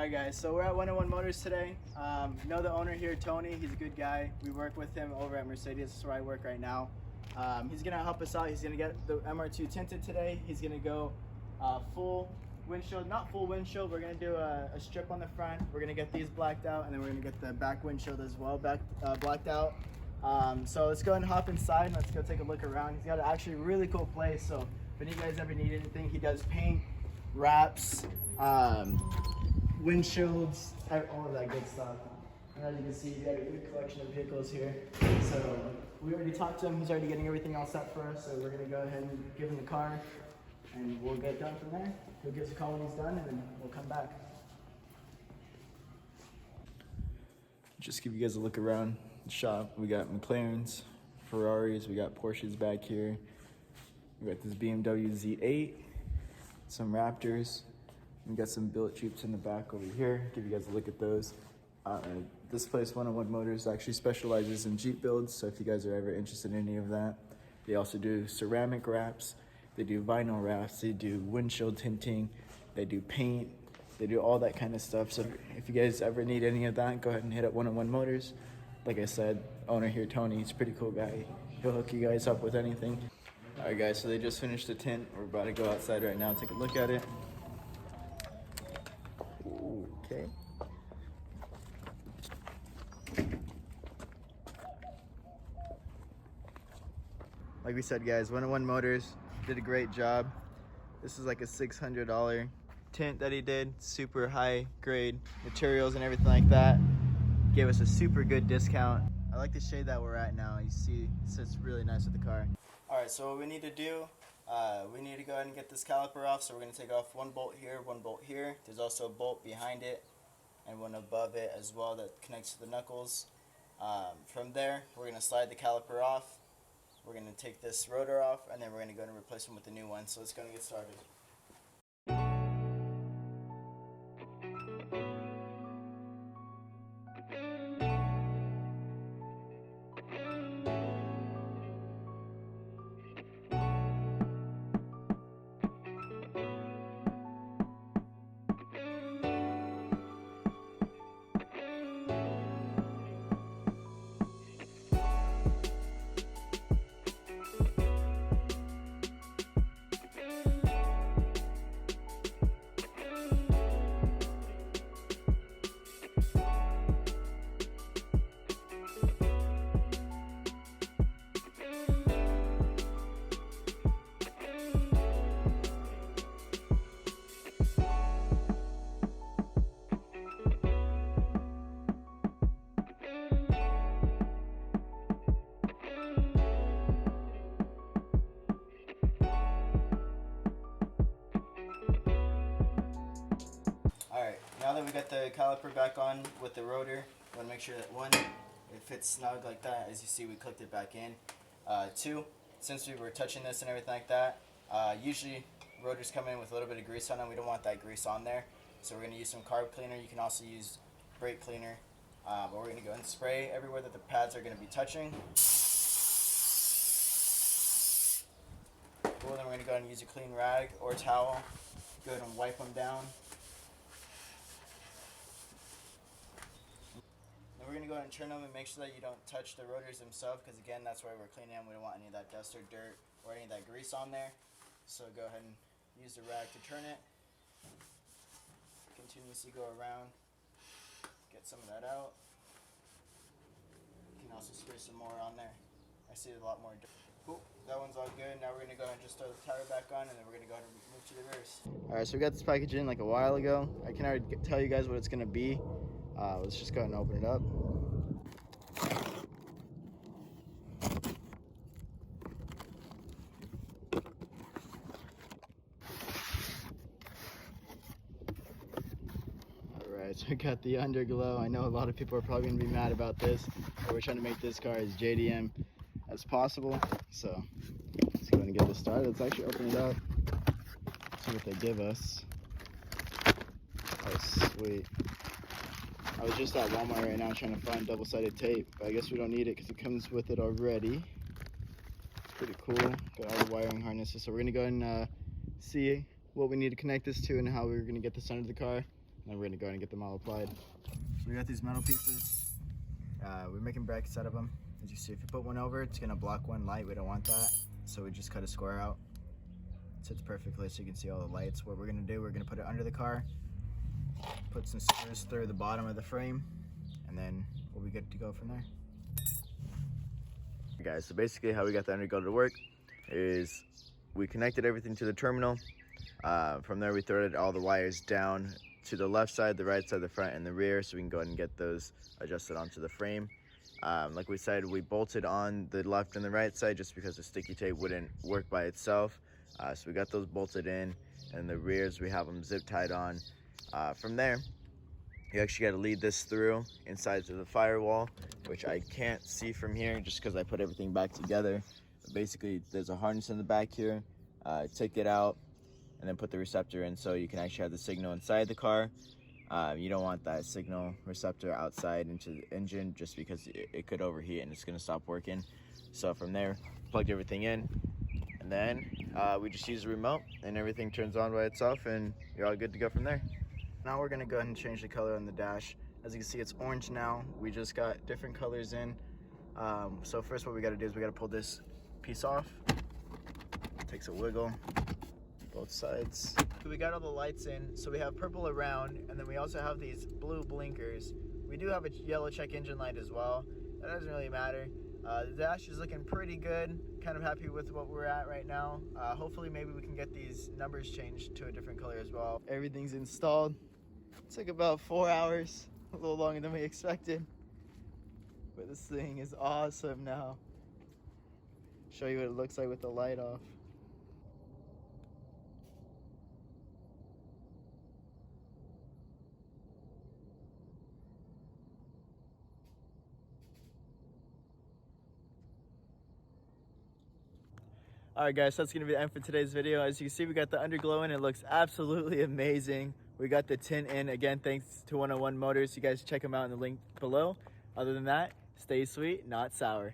Alright guys, so we're at 101 Motors today. Know the owner here, Tony. He's a good guy. We work with him over at Mercedes. That's where I work right now. He's gonna help us out. He's gonna get the MR2 tinted today. He's gonna go full windshield, not full windshield. We're gonna do a strip on the front. We're gonna get these blacked out, and then we're gonna get the back windshield as well blacked out. So let's go ahead and hop inside and let's go take a look around. He's got an actually really cool place. So if you guys ever need anything, he does paint, wraps, windshields, all of that good stuff. And as you can see, he's got a good collection of vehicles here. So we already talked to him. He's already getting everything all set for us. So we're gonna go ahead and give him the car, and we'll get done from there. He'll give us a call when he's done, and then we'll come back. Just give you guys a look around the shop. We got McLarens, Ferraris, we got Porsches back here. We got this BMW Z8, some Raptors. We got some billet Jeeps in the back over here. Give you guys a look at those. This place, 101 Motors, actually specializes in Jeep builds, so if you guys are ever interested in any of that. They also do ceramic wraps, they do vinyl wraps, they do windshield tinting, they do paint, they do all that kind of stuff. So if you guys ever need any of that, go ahead and hit up 101 Motors. Like I said, owner here, Tony, he's a pretty cool guy. He'll hook you guys up with anything. All right, guys, so they just finished the tint. We're about to go outside right now and take a look at it. Okay. Like we said, guys, 101 Motors did a great job. This is like a $600 tint that he did. Super high grade materials and everything like that. Gave us a super good discount. I like the shade that we're at now. You see, it sits really nice with the car. All right, so what we need to do, we need to go ahead and get this caliper off. So we're gonna take off one bolt here, one bolt here. There's also a bolt behind it and one above it as well that connects to the knuckles. From there, we're gonna slide the caliper off. We're gonna take this rotor off, and then we're gonna go and replace them with the new one. So let's go and get started. Alright, now that we got the caliper back on with the rotor, we want to make sure that one, it fits snug like that. As you see, we clicked it back in. Two, since we were touching this and everything like that, usually rotors come in with a little bit of grease on them. We don't want that grease on there. So we're going to use some carb cleaner. You can also use brake cleaner. But we're going to go and spray everywhere that the pads are going to be touching. Cool, then we're going to go ahead and use a clean rag or towel. Go ahead and wipe them down. We're going to go ahead and turn them and make sure that you don't touch the rotors themselves, because again, that's why we're cleaning them. We don't want any of that dust or dirt or any of that grease on there. So go ahead and use the rag to turn it. Continuously go around, get some of that out. You can also spray some more on there. I see a lot more dirt. Cool, that one's all good. Now we're going to go ahead and just throw the tire back on, and then we're going to go ahead and move to the reverse. Alright, so we got this package in like a while ago. I can already tell you guys what it's going to be. Let's just go ahead and open it up. Alright, so we got the underglow. I know a lot of people are probably going to be mad about this, but we're trying to make this car as JDM as possible. So let's go ahead and get this started. Let's actually open it up, see what they give us. Oh, sweet. I was just at Walmart right now trying to find double-sided tape, but I guess we don't need it because it comes with it already. It's pretty cool. Got all the wiring harnesses. So we're going to go ahead and see what we need to connect this to and how we're going to get this under the car. then we're gonna go ahead and get them all applied. So we got these metal pieces. We're making brackets out of them. As you see, if you put one over, it's gonna block one light. We don't want that. So we just cut a square out. It sits perfectly so you can see all the lights. What we're gonna do, we're gonna put it under the car, put some screws through the bottom of the frame, and then we'll be good to go from there. Guys, so basically how we got the underglow to work is we connected everything to the terminal. From there we threaded all the wires down to the left side, the right side, the front, and the rear, so we can go ahead and get those adjusted onto the frame. Like we said, we bolted on the left and the right side just because the sticky tape wouldn't work by itself. So we got those bolted in, and the rears we have them zip tied on. From there, you actually got to lead this through inside to the firewall, which I can't see from here just because I put everything back together. But basically, there's a harness in the back here. Take it out and then put the receptor in so you can actually have the signal inside the car. You don't want that signal receptor outside into the engine just because it could overheat and it's going to stop working. So from there, plugged everything in, and then we just use the remote and everything turns on by itself and you're all good to go from there. Now we're gonna go ahead and change the color on the dash. As you can see, it's orange now. We just got different colors in. So first what we gotta do is we gotta pull this piece off. Takes a wiggle, both sides. We got all the lights in, so we have purple around, and then we also have these blue blinkers. We do have a yellow check engine light as well. That doesn't really matter. The dash is looking pretty good. Kind of happy with what we're at right now. Hopefully maybe we can get these numbers changed to a different color as well. Everything's installed. It took about 4 hours, a little longer than we expected. But this thing is awesome now. Show you what it looks like with the light off. Alright guys, so that's going to be the end for today's video. As you can see, we got the underglow in. It looks absolutely amazing. We got the tint in. Again, thanks to 101 Motors. You guys check them out in the link below. Other than that, stay sweet, not sour.